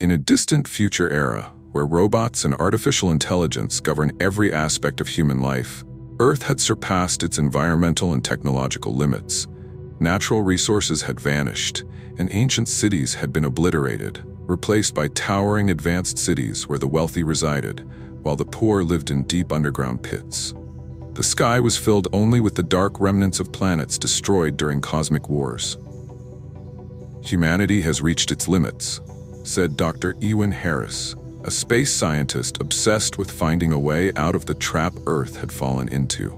In a distant future era, where robots and artificial intelligence govern every aspect of human life, Earth had surpassed its environmental and technological limits. Natural resources had vanished, and ancient cities had been obliterated, replaced by towering advanced cities where the wealthy resided, while the poor lived in deep underground pits. The sky was filled only with the dark remnants of planets destroyed during cosmic wars. "Humanity has reached its limits," said Dr. Ewan Harris, a space scientist obsessed with finding a way out of the trap Earth had fallen into.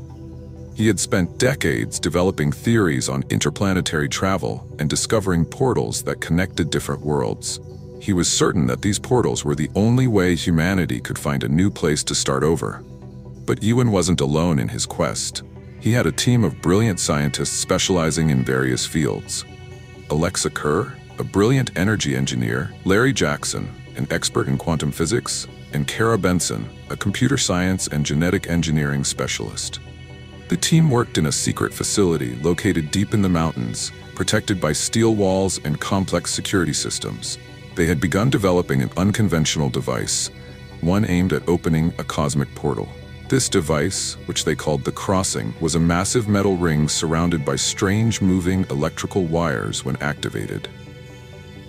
He had spent decades developing theories on interplanetary travel and discovering portals that connected different worlds. He was certain that these portals were the only way humanity could find a new place to start over. But Ewan wasn't alone in his quest. He had a team of brilliant scientists specializing in various fields. Alexa Kerr, a brilliant energy engineer, Larry Jackson, an expert in quantum physics, and Kara Benson, a computer science and genetic engineering specialist. The team worked in a secret facility located deep in the mountains, protected by steel walls and complex security systems. They had begun developing an unconventional device, one aimed at opening a cosmic portal. This device, which they called the Crossing, was a massive metal ring surrounded by strange moving electrical wires when activated.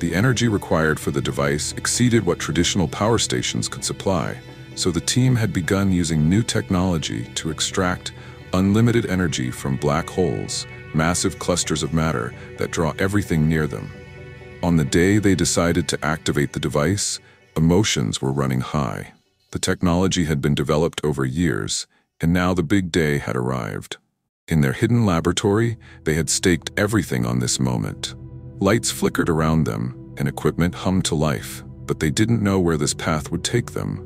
The energy required for the device exceeded what traditional power stations could supply, so the team had begun using new technology to extract unlimited energy from black holes, massive clusters of matter that draw everything near them. On the day they decided to activate the device, emotions were running high. The technology had been developed over years, and now the big day had arrived. In their hidden laboratory, they had staked everything on this moment. Lights flickered around them, and equipment hummed to life, but they didn't know where this path would take them.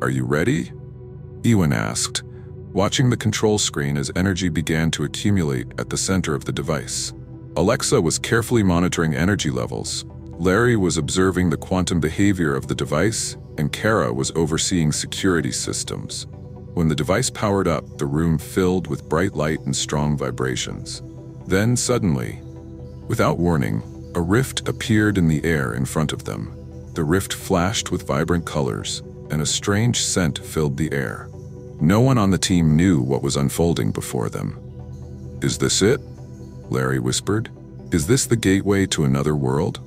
"Are you ready?" Ewan asked, watching the control screen as energy began to accumulate at the center of the device. Alexa was carefully monitoring energy levels. Larry was observing the quantum behavior of the device, and Kara was overseeing security systems. When the device powered up, the room filled with bright light and strong vibrations. Then suddenly, without warning, a rift appeared in the air in front of them. The rift flashed with vibrant colors, and a strange scent filled the air. No one on the team knew what was unfolding before them. "Is this it?" Larry whispered. "Is this the gateway to another world?"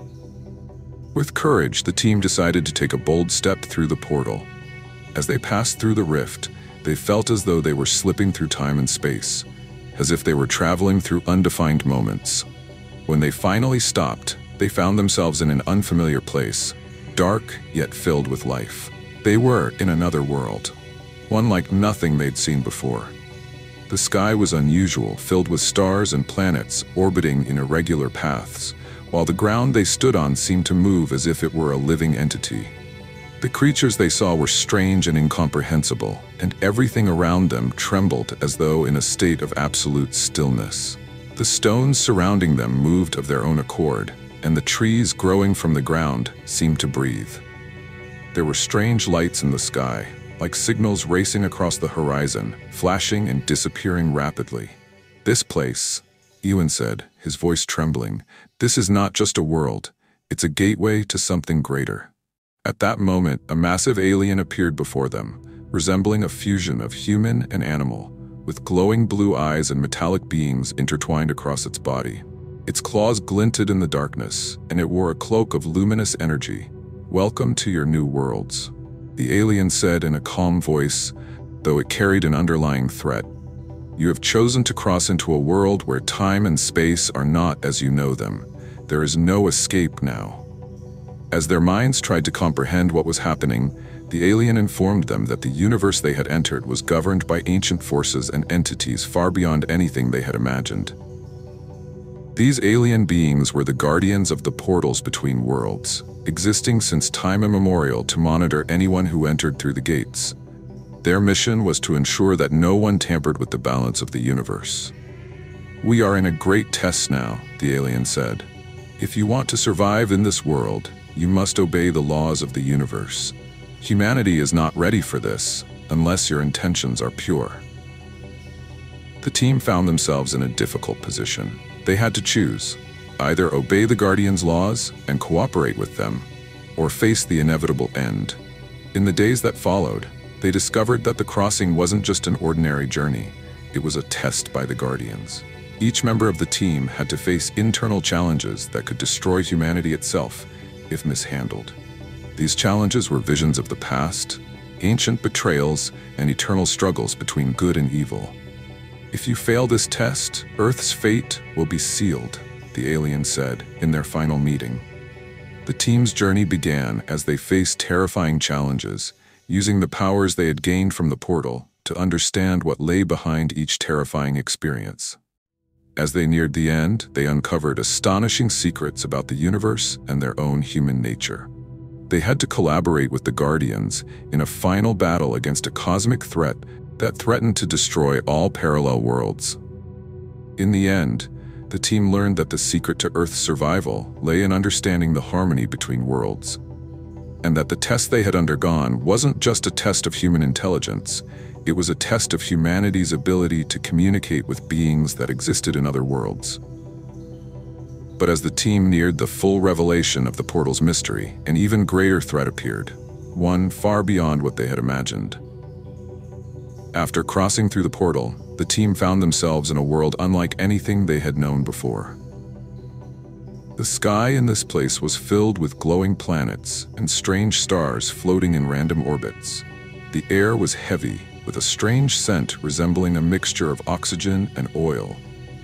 With courage, the team decided to take a bold step through the portal. As they passed through the rift, they felt as though they were slipping through time and space, as if they were traveling through undefined moments. When they finally stopped, they found themselves in an unfamiliar place, dark yet filled with life. They were in another world, one like nothing they'd seen before. The sky was unusual, filled with stars and planets orbiting in irregular paths, while the ground they stood on seemed to move as if it were a living entity. The creatures they saw were strange and incomprehensible, and everything around them trembled as though in a state of absolute stillness. The stones surrounding them moved of their own accord, and the trees growing from the ground seemed to breathe. There were strange lights in the sky, like signals racing across the horizon, flashing and disappearing rapidly. "This place," Ewan said, his voice trembling, "this is not just a world, it's a gateway to something greater." At that moment, a massive alien appeared before them, resembling a fusion of human and animal, with glowing blue eyes and metallic beams intertwined across its body. Its claws glinted in the darkness, and it wore a cloak of luminous energy. "Welcome to your new worlds," the alien said in a calm voice, though it carried an underlying threat. "You have chosen to cross into a world where time and space are not as you know them. There is no escape now." As their minds tried to comprehend what was happening, the alien informed them that the universe they had entered was governed by ancient forces and entities far beyond anything they had imagined. These alien beings were the guardians of the portals between worlds, existing since time immemorial to monitor anyone who entered through the gates. Their mission was to ensure that no one tampered with the balance of the universe. "We are in a great test now," the alien said. "If you want to survive in this world, you must obey the laws of the universe. Humanity is not ready for this, unless your intentions are pure." The team found themselves in a difficult position. They had to choose: either obey the Guardian's laws and cooperate with them, or face the inevitable end. In the days that followed, they discovered that the crossing wasn't just an ordinary journey, it was a test by the Guardians. Each member of the team had to face internal challenges that could destroy humanity itself if mishandled. These challenges were visions of the past, ancient betrayals, and eternal struggles between good and evil. If you fail this test, Earth's fate will be sealed, the aliens said in their final meeting. The team's journey began as they faced terrifying challenges, using the powers they had gained from the portal to understand what lay behind each terrifying experience. As they neared the end, they uncovered astonishing secrets about the universe and their own human nature. They had to collaborate with the Guardians in a final battle against a cosmic threat that threatened to destroy all parallel worlds. In the end, the team learned that the secret to Earth's survival lay in understanding the harmony between worlds, and that the test they had undergone wasn't just a test of human intelligence, it was a test of humanity's ability to communicate with beings that existed in other worlds. But as the team neared the full revelation of the portal's mystery, an even greater threat appeared, one far beyond what they had imagined. After crossing through the portal, the team found themselves in a world unlike anything they had known before. The sky in this place was filled with glowing planets and strange stars floating in random orbits. The air was heavy, with a strange scent resembling a mixture of oxygen and oil,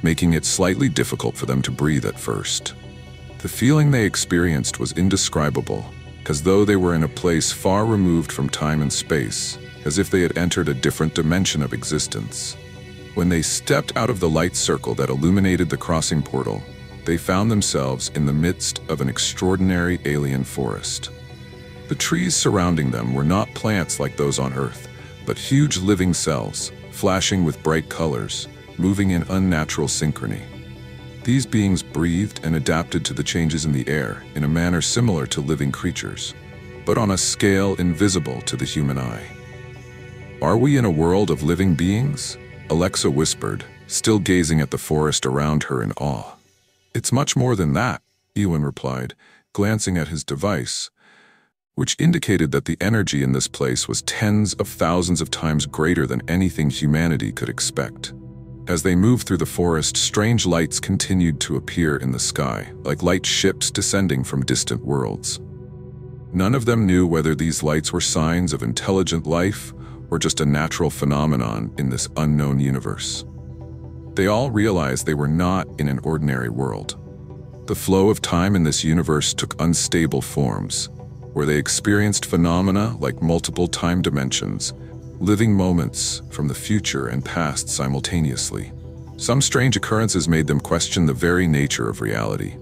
making it slightly difficult for them to breathe at first. The feeling they experienced was indescribable, as though they were in a place far removed from time and space, as if they had entered a different dimension of existence. When they stepped out of the light circle that illuminated the crossing portal, they found themselves in the midst of an extraordinary alien forest. The trees surrounding them were not plants like those on Earth, but huge living cells, flashing with bright colors, moving in unnatural synchrony. These beings breathed and adapted to the changes in the air in a manner similar to living creatures, but on a scale invisible to the human eye. "Are we in a world of living beings?" Alexa whispered, still gazing at the forest around her in awe. "It's much more than that," Ewan replied, glancing at his device, which indicated that the energy in this place was tens of thousands of times greater than anything humanity could expect. As they moved through the forest, strange lights continued to appear in the sky, like light ships descending from distant worlds. None of them knew whether these lights were signs of intelligent life or just a natural phenomenon in this unknown universe. They all realized they were not in an ordinary world. The flow of time in this universe took unstable forms, where they experienced phenomena like multiple time dimensions, living moments from the future and past simultaneously. Some strange occurrences made them question the very nature of reality.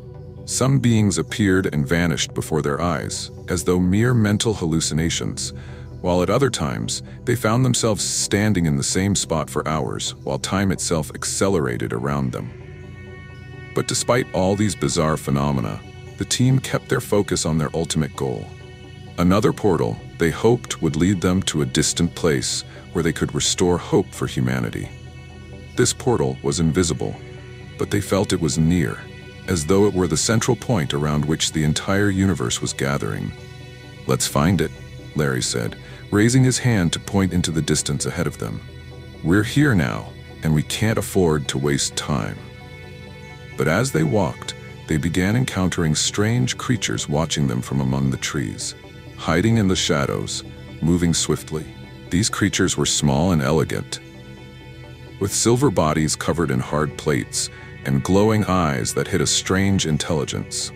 Some beings appeared and vanished before their eyes, as though mere mental hallucinations, while at other times, they found themselves standing in the same spot for hours, while time itself accelerated around them. But despite all these bizarre phenomena, the team kept their focus on their ultimate goal. Another portal they hoped would lead them to a distant place where they could restore hope for humanity. This portal was invisible, but they felt it was near, as though it were the central point around which the entire universe was gathering. "Let's find it," Larry said, raising his hand to point into the distance ahead of them. "We're here now, and we can't afford to waste time." But as they walked, they began encountering strange creatures watching them from among the trees, hiding in the shadows, moving swiftly. These creatures were small and elegant, with silver bodies covered in hard plates and glowing eyes that hid a strange intelligence.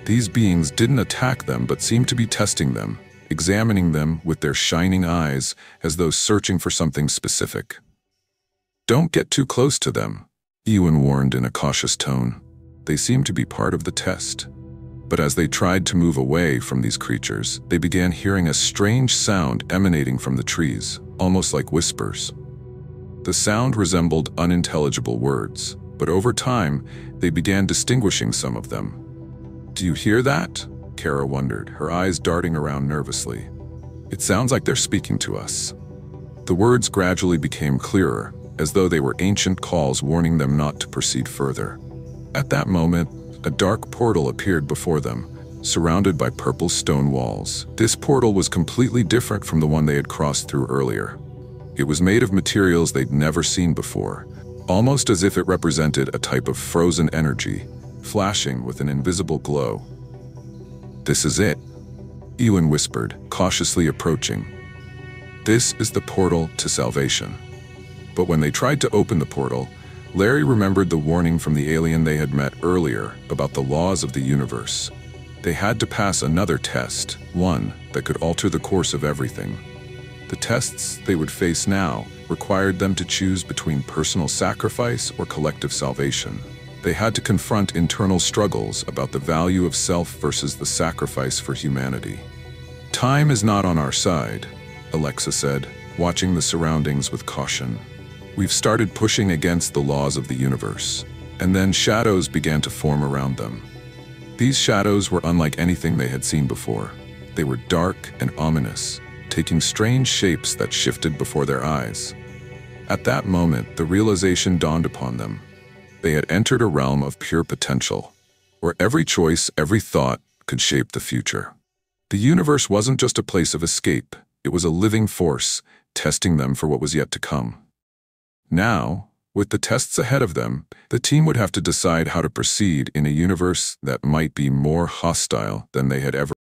These beings didn't attack them but seemed to be testing them, examining them with their shining eyes as though searching for something specific. "Don't get too close to them," Ewan warned in a cautious tone. They seemed to be part of the test. But as they tried to move away from these creatures, they began hearing a strange sound emanating from the trees, almost like whispers. The sound resembled unintelligible words, but over time, they began distinguishing some of them. "Do you hear that?" Kara wondered, her eyes darting around nervously. "It sounds like they're speaking to us." The words gradually became clearer, as though they were ancient calls warning them not to proceed further. At that moment, a dark portal appeared before them, surrounded by purple stone walls. This portal was completely different from the one they had crossed through earlier. It was made of materials they'd never seen before, almost as if it represented a type of frozen energy, flashing with an invisible glow. "This is it," Ewan whispered, cautiously approaching. "This is the portal to salvation." But when they tried to open the portal, Larry remembered the warning from the alien they had met earlier about the laws of the universe. They had to pass another test, one that could alter the course of everything. The tests they would face now required them to choose between personal sacrifice or collective salvation. They had to confront internal struggles about the value of self versus the sacrifice for humanity. "Time is not on our side," Alexa said, watching the surroundings with caution. "We've started pushing against the laws of the universe." And then shadows began to form around them. These shadows were unlike anything they had seen before. They were dark and ominous, taking strange shapes that shifted before their eyes. At that moment, the realization dawned upon them. They had entered a realm of pure potential, where every choice, every thought could shape the future. The universe wasn't just a place of escape, it was a living force, testing them for what was yet to come. Now, with the tests ahead of them, the team would have to decide how to proceed in a universe that might be more hostile than they had ever